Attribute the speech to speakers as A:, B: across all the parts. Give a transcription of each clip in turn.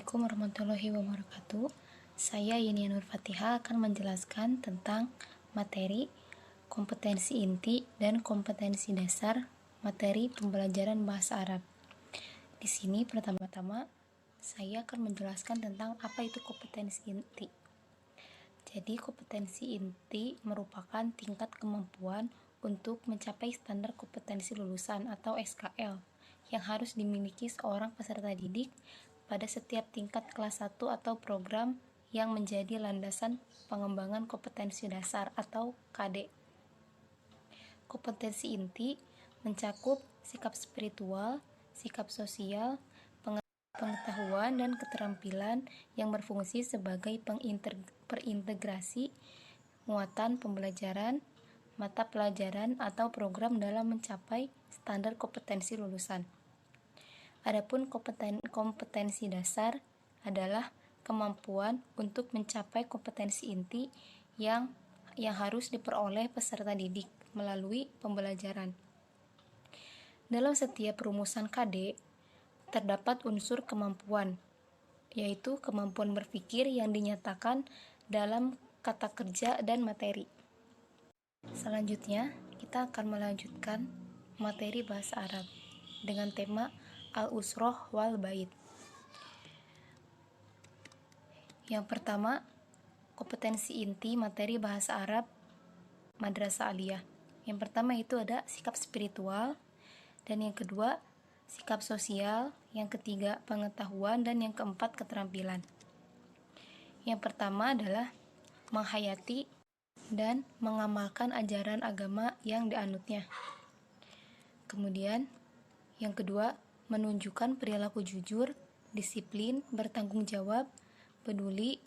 A: Assalamualaikum warahmatullahi wabarakatuh. Saya Yenia Nur Fatihah akan menjelaskan tentang materi, kompetensi inti, dan kompetensi dasar materi pembelajaran bahasa Arab. Di sini pertama-tama saya akan menjelaskan tentang apa itu kompetensi inti. Jadi kompetensi inti merupakan tingkat kemampuan untuk mencapai standar kompetensi lulusan atau SKL yang harus dimiliki seorang peserta didik pada setiap tingkat kelas 1 atau program yang menjadi landasan pengembangan kompetensi dasar atau KD. Kompetensi inti mencakup sikap spiritual, sikap sosial, pengetahuan dan keterampilan yang berfungsi sebagai perintegrasi muatan pembelajaran, mata pelajaran atau program dalam mencapai standar kompetensi lulusan. Adapun kompetensi dasar adalah kemampuan untuk mencapai kompetensi inti yang harus diperoleh peserta didik melalui pembelajaran. Dalam setiap rumusan KD terdapat unsur kemampuan, yaitu kemampuan berpikir yang dinyatakan dalam kata kerja dan materi. Selanjutnya, kita akan melanjutkan materi bahasa Arab dengan tema Al-Usroh wal Bait. Yang pertama, kompetensi inti materi bahasa Arab Madrasah Aliyah. Yang pertama itu ada sikap spiritual, dan yang kedua sikap sosial, yang ketiga pengetahuan, dan yang keempat keterampilan. Yang pertama adalah menghayati dan mengamalkan ajaran agama yang dianutnya. Kemudian yang kedua, menunjukkan perilaku jujur, disiplin, bertanggung jawab, peduli,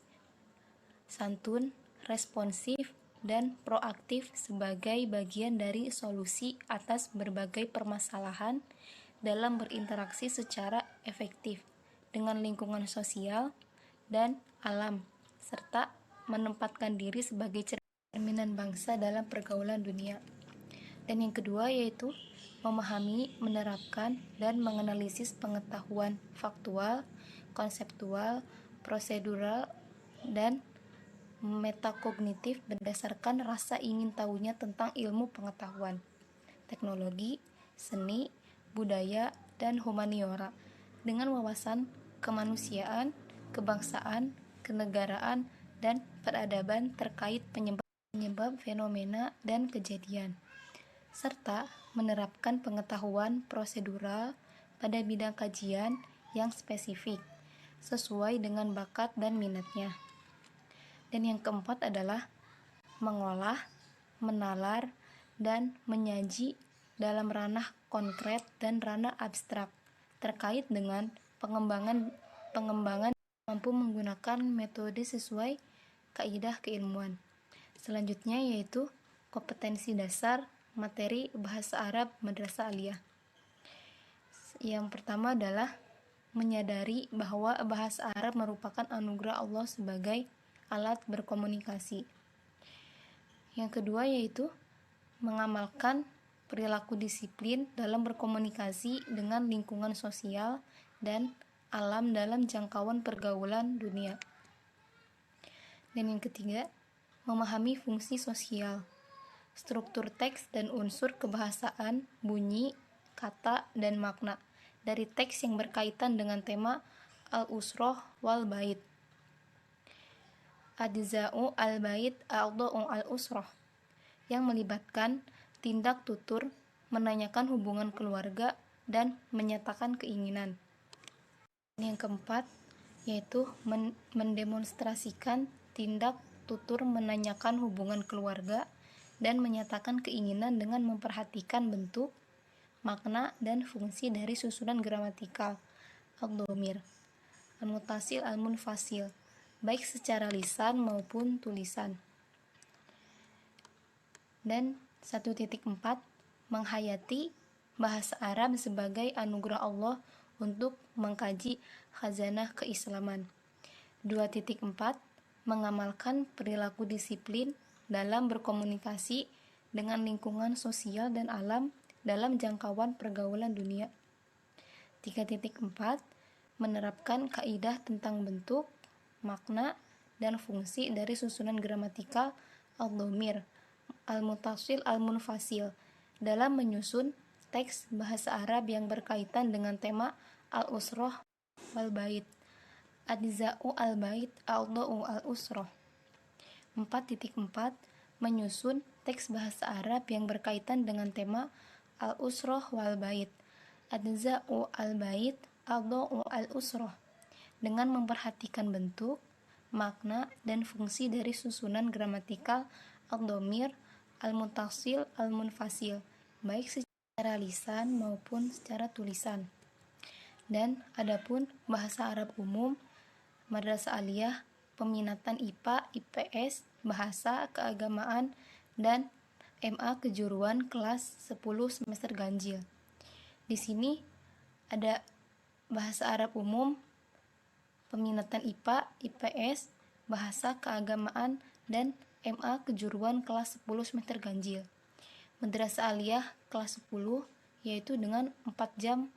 A: santun, responsif, dan proaktif sebagai bagian dari solusi atas berbagai permasalahan dalam berinteraksi secara efektif dengan lingkungan sosial dan alam, serta menempatkan diri sebagai cerminan bangsa dalam pergaulan dunia. Dan yang kedua yaitu memahami, menerapkan, dan menganalisis pengetahuan faktual, konseptual, prosedural, dan metakognitif berdasarkan rasa ingin tahunya tentang ilmu pengetahuan, teknologi, seni, budaya, dan humaniora dengan wawasan kemanusiaan, kebangsaan, kenegaraan, dan peradaban terkait penyebab fenomena dan kejadian, serta menerapkan pengetahuan prosedural pada bidang kajian yang spesifik sesuai dengan bakat dan minatnya. Dan yang keempat adalah mengolah, menalar, dan menyaji dalam ranah konkret dan ranah abstrak terkait dengan pengembangan mampu menggunakan metode sesuai kaidah keilmuan. Selanjutnya yaitu kompetensi dasar materi bahasa Arab Madrasah Aliyah. Yang pertama adalah menyadari bahwa bahasa Arab merupakan anugerah Allah sebagai alat berkomunikasi. Yang kedua yaitu mengamalkan perilaku disiplin dalam berkomunikasi dengan lingkungan sosial dan alam dalam jangkauan pergaulan dunia. Dan yang ketiga, memahami fungsi sosial, struktur teks dan unsur kebahasaan, bunyi, kata, dan makna dari teks yang berkaitan dengan tema Al-Usroh wal Bait. Ajza'u al-Bait a'dha'u al-Usroh, yang melibatkan tindak tutur, menanyakan hubungan keluarga, dan menyatakan keinginan. Yang keempat yaitu mendemonstrasikan tindak tutur menanyakan hubungan keluarga dan menyatakan keinginan dengan memperhatikan bentuk, makna, dan fungsi dari susunan gramatikal ad-dhamir, al-muttasil, al-munfasil, baik secara lisan maupun tulisan. Dan 1.4 menghayati bahasa Arab sebagai anugerah Allah untuk mengkaji khazanah keislaman. 2.4 mengamalkan perilaku disiplin dalam berkomunikasi dengan lingkungan sosial dan alam dalam jangkauan pergaulan dunia. 3.4 menerapkan kaidah tentang bentuk, makna, dan fungsi dari susunan gramatikal al-dhamir, al-muttasil, al-munfasil dalam menyusun teks bahasa Arab yang berkaitan dengan tema al-usroh wal bait, ajza'u al-bait, al-da'u al-usroh. 4.4 Menyusun teks bahasa Arab yang berkaitan dengan tema al-usroh wal bait, ajza'u al-bait, al-da'u al-usroh, dengan memperhatikan bentuk, makna, dan fungsi dari susunan gramatikal al-dhamir, al-muttasil, al-munfasil, baik secara lisan maupun secara tulisan. Dan adapun bahasa Arab umum, madrasah aliyah, peminatan IPA, IPS, bahasa, keagamaan, dan MA kejuruan kelas 10 semester ganjil. Di sini ada bahasa Arab umum, peminatan IPA, IPS, bahasa, keagamaan, dan MA kejuruan kelas 10 semester ganjil. Madrasah aliyah kelas 10 yaitu dengan 4 jam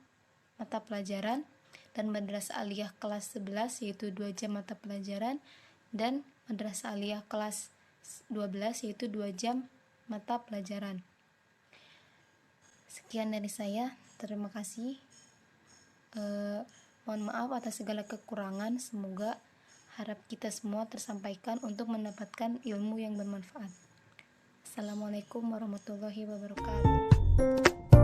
A: mata pelajaran, dan madrasah aliyah kelas 11 yaitu 2 jam mata pelajaran, dan madrasah aliyah kelas 12 yaitu 2 jam mata pelajaran. Sekian dari saya, terima kasih. Mohon maaf atas segala kekurangan. Semoga harap kita semua tersampaikan untuk mendapatkan ilmu yang bermanfaat. Assalamualaikum warahmatullahi wabarakatuh.